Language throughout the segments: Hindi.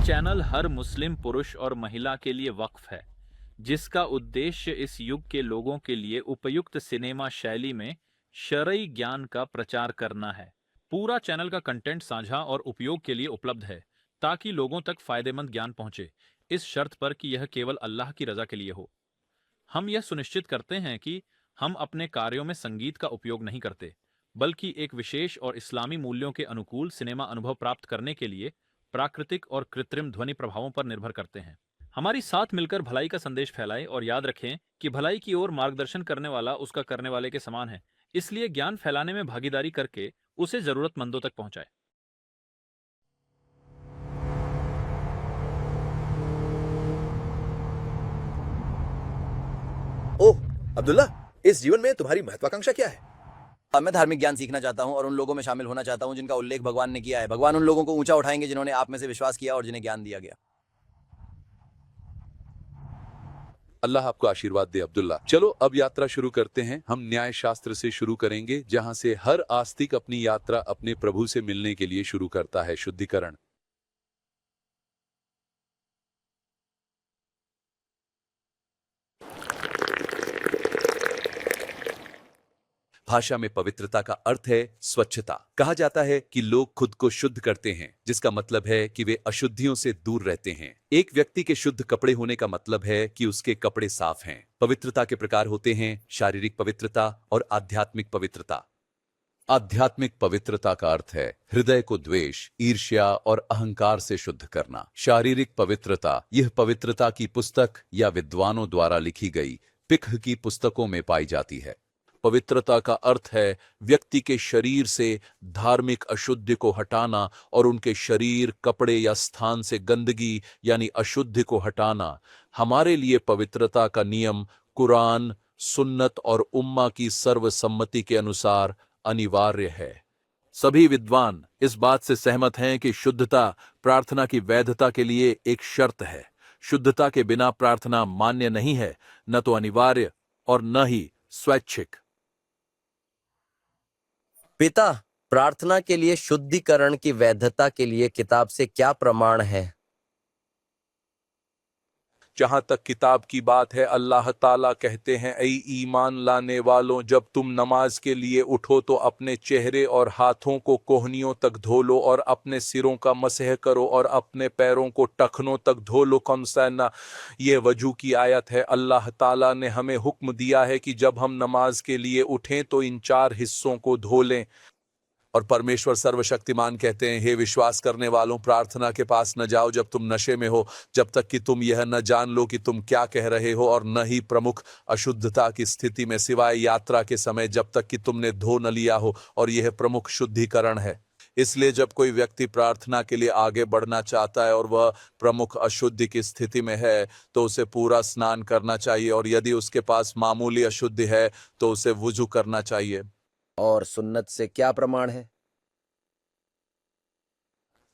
चैनल हर मुस्लिम पुरुष और महिला के लिए वक्फ है, जिसका उद्देश्य इस युग के लोगों के लिए उपयुक्त सिनेमा शैली में शरई ज्ञान का प्रचार करना है। पूरा चैनल का कंटेंट साझा और उपयोग के लिए उपलब्ध है, ताकि लोगों तक फायदेमंद ज्ञान पहुंचे, इस शर्त पर कि यह केवल अल्लाह की रजा के लिए हो। हम यह सुनिश्चित करते हैं कि हम अपने कार्यों में संगीत का उपयोग नहीं करते, बल्कि एक विशेष और इस्लामी मूल्यों के अनुकूल सिनेमा अनुभव प्राप्त करने के लिए प्राकृतिक और कृत्रिम ध्वनि प्रभावों पर निर्भर करते हैं। हमारी साथ मिलकर भलाई का संदेश फैलाएं और याद रखें कि भलाई की ओर मार्गदर्शन करने वाला उसका करने वाले के समान है, इसलिए ज्ञान फैलाने में भागीदारी करके उसे जरूरतमंदों तक पहुंचाएं। ओह अब्दुल्ला, इस जीवन में तुम्हारी महत्वाकांक्षा क्या है? मैं धार्मिक ज्ञान सीखना चाहता हूं और उन लोगों में शामिल होना चाहता हूं जिनका उल्लेख भगवान ने किया है। भगवान उन लोगों को ऊंचा उठाएंगे जिन्होंने आप में से विश्वास किया और जिन्हें ज्ञान दिया गया। अल्लाह आपको आशीर्वाद दे अब्दुल्ला। चलो अब यात्रा शुरू करते हैं। हम न्याय शास्त्र से शुरू करेंगे, जहां से हर आस्तिक अपनी यात्रा अपने प्रभु से मिलने के लिए शुरू करता है। शुद्धिकरण। भाषा में पवित्रता का अर्थ है स्वच्छता। कहा जाता है कि लोग खुद को शुद्ध करते हैं, जिसका मतलब है कि वे अशुद्धियों से दूर रहते हैं। एक व्यक्ति के शुद्ध कपड़े होने का मतलब है कि उसके कपड़े साफ हैं। पवित्रता के प्रकार होते हैं शारीरिक पवित्रता और आध्यात्मिक पवित्रता। आध्यात्मिक पवित्रता का अर्थ है हृदय को द्वेष, ईर्ष्या और अहंकार से शुद्ध करना। शारीरिक पवित्रता, यह पवित्रता की पुस्तक या विद्वानों द्वारा लिखी गई फिक्ह की पुस्तकों में पाई जाती है। पवित्रता का अर्थ है व्यक्ति के शरीर से धार्मिक अशुद्धि को हटाना और उनके शरीर, कपड़े या स्थान से गंदगी यानी अशुद्धि को हटाना। हमारे लिए पवित्रता का नियम कुरान, सुन्नत और उम्मा की सर्वसम्मति के अनुसार अनिवार्य है। सभी विद्वान इस बात से सहमत हैं कि शुद्धता प्रार्थना की वैधता के लिए एक शर्त है। शुद्धता के बिना प्रार्थना मान्य नहीं है, न तो अनिवार्य और न ही स्वैच्छिक। पिता, प्रार्थना के लिए शुद्धिकरण की वैधता के लिए किताब से क्या प्रमाण है? जहां तक किताब की बात है, अल्लाह ताला कहते हैं, ऐ ईमान लाने वालों, जब तुम नमाज के लिए उठो तो अपने चेहरे और हाथों को कोहनियों तक धो लो और अपने सिरों का मसह करो और अपने पैरों को टखनों तक धो लो। कौनसा ये वजू की आयत है। अल्लाह ताला ने हमें हुक्म दिया है कि जब हम नमाज के लिए उठें तो इन चार हिस्सों को धो लें। और परमेश्वर सर्वशक्तिमान कहते हैं, हे विश्वास करने वालों, प्रार्थना के पास न जाओ जब तुम नशे में हो, जब तक कि तुम यह न जान लो कि तुम क्या कह रहे हो, और न ही प्रमुख अशुद्धता की स्थिति में, सिवाय यात्रा के समय, जब तक कि तुमने धो न लिया हो, और यह प्रमुख शुद्धिकरण है। इसलिए जब कोई व्यक्ति प्रार्थना के लिए आगे बढ़ना चाहता है और वह प्रमुख अशुद्धि की स्थिति में है, तो उसे पूरा स्नान करना चाहिए, और यदि उसके पास मामूली अशुद्धि है तो उसे वुजू करना चाहिए। और सुन्नत से क्या प्रमाण है?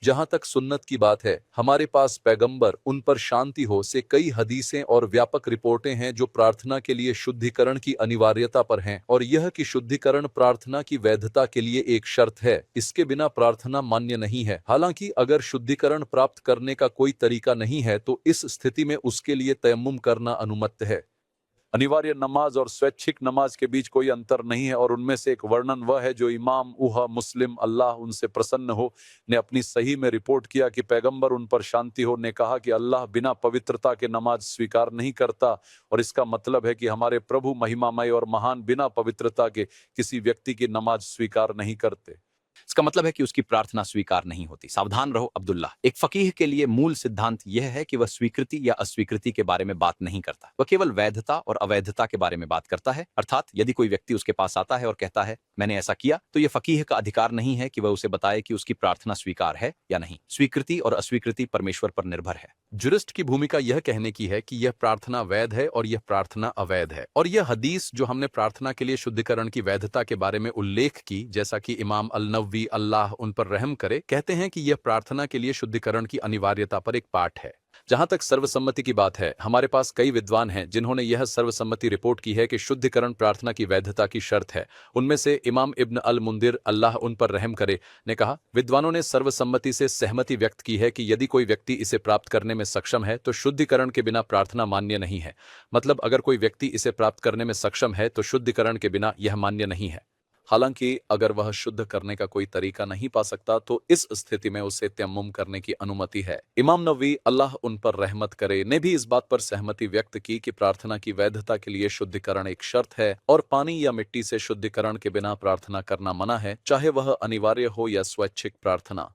जहां तक सुन्नत की बात है, हमारे पास पैगंबर उन पर शांति हो से कई हदीसें और व्यापक रिपोर्टें हैं जो प्रार्थना के लिए शुद्धिकरण की अनिवार्यता पर हैं, और यह कि शुद्धिकरण प्रार्थना की वैधता के लिए एक शर्त है। इसके बिना प्रार्थना मान्य नहीं है। हालांकि अगर शुद्धिकरण प्राप्त करने का कोई तरीका नहीं है तो इस स्थिति में उसके लिए तयम्मुम करना अनुमत है। अनिवार्य नमाज और स्वैच्छिक नमाज के बीच कोई अंतर नहीं है, और उनमें से एक वर्णन वह है जो इमाम उहा मुस्लिम, अल्लाह उनसे प्रसन्न हो, ने अपनी सही में रिपोर्ट किया कि पैगंबर उन पर शांति हो ने कहा कि अल्लाह बिना पवित्रता के नमाज स्वीकार नहीं करता, और इसका मतलब है कि हमारे प्रभु महिमामय और महान बिना पवित्रता के किसी व्यक्ति की नमाज स्वीकार नहीं करते। इसका मतलब है कि उसकी प्रार्थना स्वीकार नहीं होती। सावधान रहो अब्दुल्ला। एक फकीह के लिए मूल सिद्धांत यह है कि वह स्वीकृति या अस्वीकृति के बारे में बात नहीं करता, वह केवल वैधता और अवैधता के बारे में बात करता है। अर्थात यदि कोई व्यक्ति उसके पास आता है और कहता है मैंने ऐसा किया, तो यह फकीह का अधिकार नहीं है कि वह उसे बताए कि उसकी प्रार्थना स्वीकार है या नहीं। स्वीकृति और अस्वीकृति परमेश्वर पर निर्भर है। जुरिस्ट की भूमिका यह कहने की है कि यह प्रार्थना वैध है और यह प्रार्थना अवैध है। और यह हदीस जो हमने प्रार्थना के लिए शुद्धिकरण की वैधता के बारे में उल्लेख की, जैसा कि इमाम अल-नववी, अल्लाह उन पर रहम करे, कहते हैं कि यह प्रार्थना के लिए शुद्धिकरण की अनिवार्यता पर एक पाठ है। जहां तक सर्वसम्मति की बात है, हमारे पास कई विद्वान हैं जिन्होंने यह सर्वसम्मति रिपोर्ट की है कि शुद्धिकरण प्रार्थना की वैधता की शर्त है। उनमें से इमाम इब्न अल मुंदिर, अल्लाह उन पर रहम करे, ने कहा, विद्वानों ने सर्वसम्मति से सहमति व्यक्त की है कि यदि कोई व्यक्ति इसे प्राप्त करने में सक्षम है तो शुद्धिकरण के बिना प्रार्थना मान्य नहीं है। मतलब अगर कोई व्यक्ति इसे प्राप्त करने में सक्षम है तो शुद्धिकरण के बिना यह मान्य नहीं है। हालांकि अगर वह शुद्ध करने का कोई तरीका नहीं पा सकता तो इस स्थिति में उसे तयम्मुम करने की अनुमति है। इमाम नववी, अल्लाह उन पर रहमत करे, ने भी इस बात पर सहमति व्यक्त की कि प्रार्थना की वैधता के लिए शुद्धिकरण एक शर्त है और पानी या मिट्टी से शुद्धिकरण के बिना प्रार्थना करना मना है, चाहे वह अनिवार्य हो या स्वैच्छिक प्रार्थना।